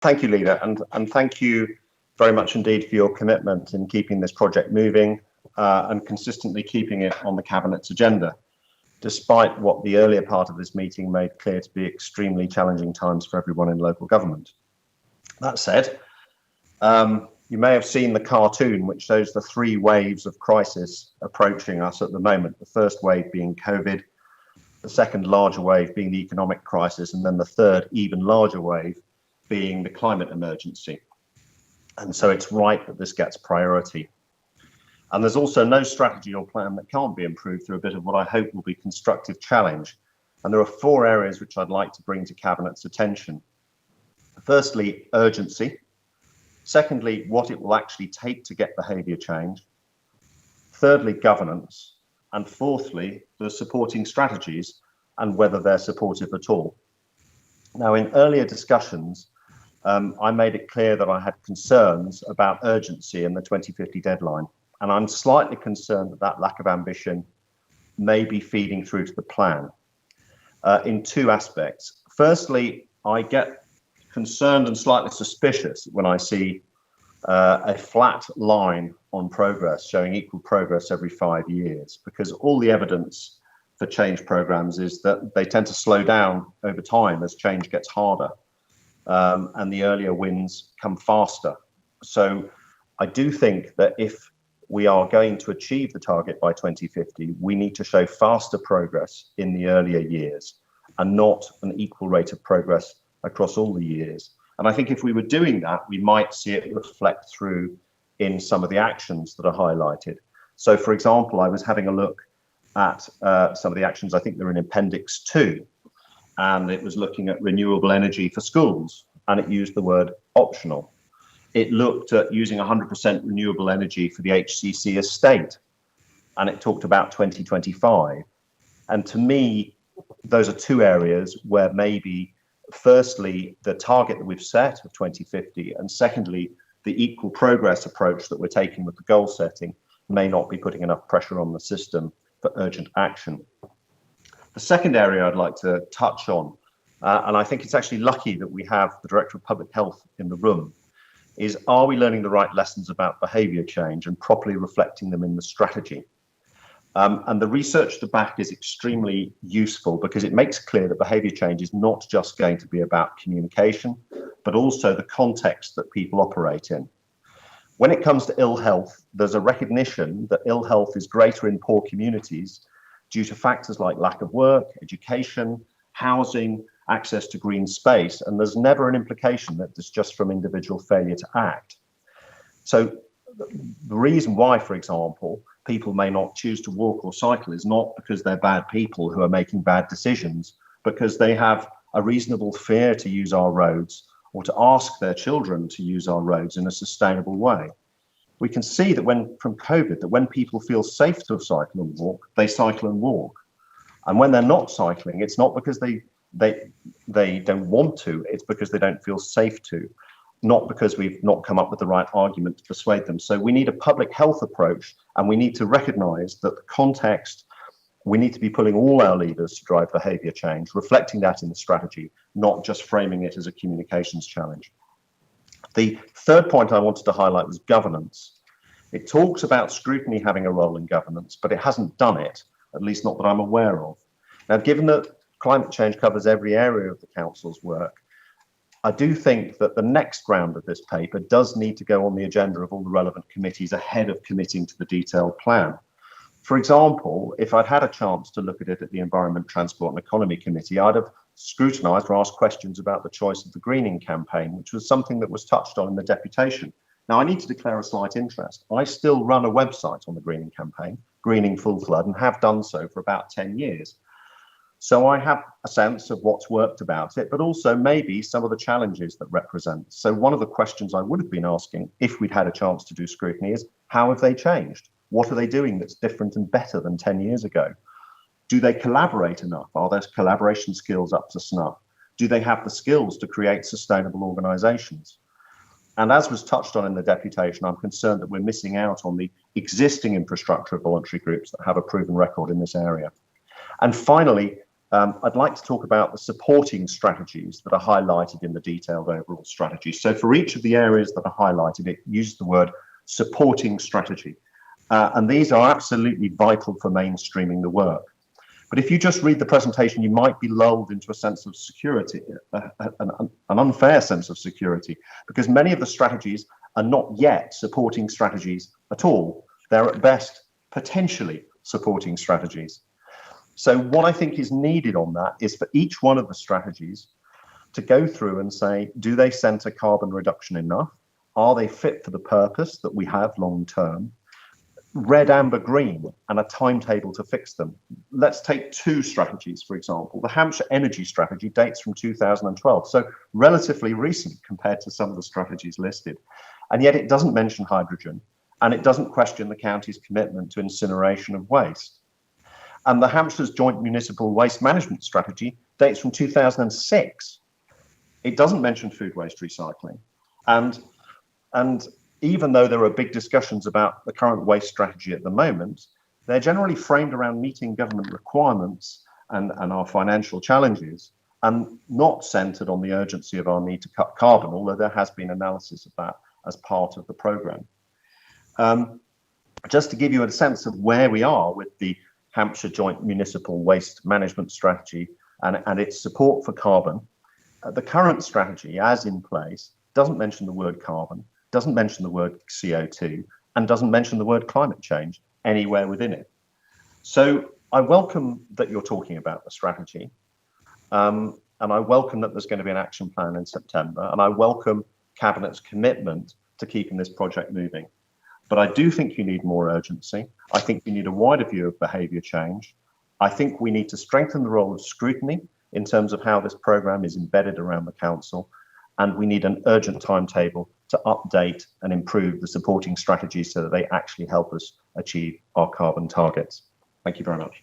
Thank you, Lena, and thank you very much indeed for your commitment in keeping this project moving and consistently keeping it on the Cabinet's agenda, despite what the earlier part of this meeting made clear to be extremely challenging times for everyone in local government. That said, you may have seen the cartoon which shows the three waves of crisis approaching us at the moment. The first wave being COVID, the second larger wave being the economic crisis, and then the third even larger wave being the climate emergency. And so it's right that this gets priority. And there's also no strategy or plan that can't be improved through a bit of what I hope will be constructive challenge. And there are four areas which I'd like to bring to Cabinet's attention. Firstly, urgency. Secondly, what it will actually take to get behaviour change. Thirdly, governance. And fourthly, the supporting strategies and whether they're supportive at all. Now, in earlier discussions, I made it clear that I had concerns about urgency and the 2050 deadline. And I'm slightly concerned that that lack of ambition may be feeding through to the plan in two aspects. Firstly, I get concerned and slightly suspicious when I see a flat line on progress, showing equal progress every 5 years, because all the evidence for change programs is that they tend to slow down over time as change gets harder. And the earlier wins come faster. So I do think that if we are going to achieve the target by 2050, we need to show faster progress in the earlier years and not an equal rate of progress across all the years. And I think if we were doing that, we might see it reflect through in some of the actions that are highlighted. So, for example, I was having a look at some of the actions, I think they're in Appendix 2, and it was looking at renewable energy for schools, and it used the word optional. It looked at using 100% renewable energy for the HCC estate, and it talked about 2025. And to me, those are two areas where maybe, firstly, the target that we've set of 2050, and secondly, the equal progress approach that we're taking with the goal setting may not be putting enough pressure on the system for urgent action. The second area I'd like to touch on, and I think it's actually lucky that we have the Director of Public Health in the room, is are we learning the right lessons about behaviour change and properly reflecting them in the strategy? And the research at the back is extremely useful because it makes clear that behaviour change is not just going to be about communication, but also the context that people operate in. When it comes to ill health, there's a recognition that ill health is greater in poor communities due to factors like lack of work, education, housing, access to green space, and there's never an implication that it's just from individual failure to act. So the reason why, for example, people may not choose to walk or cycle is not because they're bad people who are making bad decisions, because they have a reasonable fear to use our roads or to ask their children to use our roads in a sustainable way. We can see that from COVID, that when people feel safe to cycle and walk, they cycle and walk. And when they're not cycling, it's not because they don't want to, it's because they don't feel safe to, not because we've not come up with the right argument to persuade them. So we need a public health approach, and we need to recognise that the context, we need to be pulling all our levers to drive behaviour change, reflecting that in the strategy, not just framing it as a communications challenge. The third point I wanted to highlight was governance. It talks about scrutiny having a role in governance, but it hasn't done it, at least not that I'm aware of. Now, given that climate change covers every area of the Council's work, I do think that the next round of this paper does need to go on the agenda of all the relevant committees ahead of committing to the detailed plan. For example, if I'd had a chance to look at it at the Environment, Transport and Economy Committee, I'd have scrutinised or asked questions about the choice of the greening campaign, which was something that was touched on in the deputation. Now, I need to declare a slight interest. I still run a website on the greening campaign, Greening Full Flood, and have done so for about 10 years. So I have a sense of what's worked about it, but also maybe some of the challenges that represent. So one of the questions I would have been asking if we'd had a chance to do scrutiny is, how have they changed? What are they doing that's different and better than 10 years ago? Do they collaborate enough? Are their collaboration skills up to snuff? Do they have the skills to create sustainable organisations? And as was touched on in the deputation, I'm concerned that we're missing out on the existing infrastructure of voluntary groups that have a proven record in this area. And finally, I'd like to talk about the supporting strategies that are highlighted in the detailed overall strategy. So for each of the areas that are highlighted, it uses the word supporting strategy. And these are absolutely vital for mainstreaming the work. But if you just read the presentation, you might be lulled into a sense of security, an unfair sense of security, because many of the strategies are not yet supporting strategies at all. They're at best potentially supporting strategies. So what I think is needed on that is for each one of the strategies to go through and say, do they centre carbon reduction enough? Are they fit for the purpose that we have long term? Red, amber, green, and a timetable to fix them. Let's take two strategies, for example. The Hampshire energy strategy dates from 2012, so relatively recent compared to some of the strategies listed. And yet it doesn't mention hydrogen, and it doesn't question the county's commitment to incineration of waste. And the Hampshire's joint municipal waste management strategy dates from 2006. It doesn't mention food waste recycling. And even though there are big discussions about the current waste strategy at the moment, they're generally framed around meeting government requirements and our financial challenges, and not centred on the urgency of our need to cut carbon, although there has been analysis of that as part of the programme. Just to give you a sense of where we are with the Hampshire Joint Municipal Waste Management Strategy and its support for carbon, the current strategy, as in place, doesn't mention the word carbon, doesn't mention the word CO2, and doesn't mention the word climate change anywhere within it. So I welcome that you're talking about the strategy, and I welcome that there's going to be an action plan in September, and I welcome Cabinet's commitment to keeping this project moving. But I do think you need more urgency. I think you need a wider view of behaviour change. I think we need to strengthen the role of scrutiny in terms of how this programme is embedded around the council, and we need an urgent timetable to update and improve the supporting strategies so that they actually help us achieve our carbon targets. Thank you very much.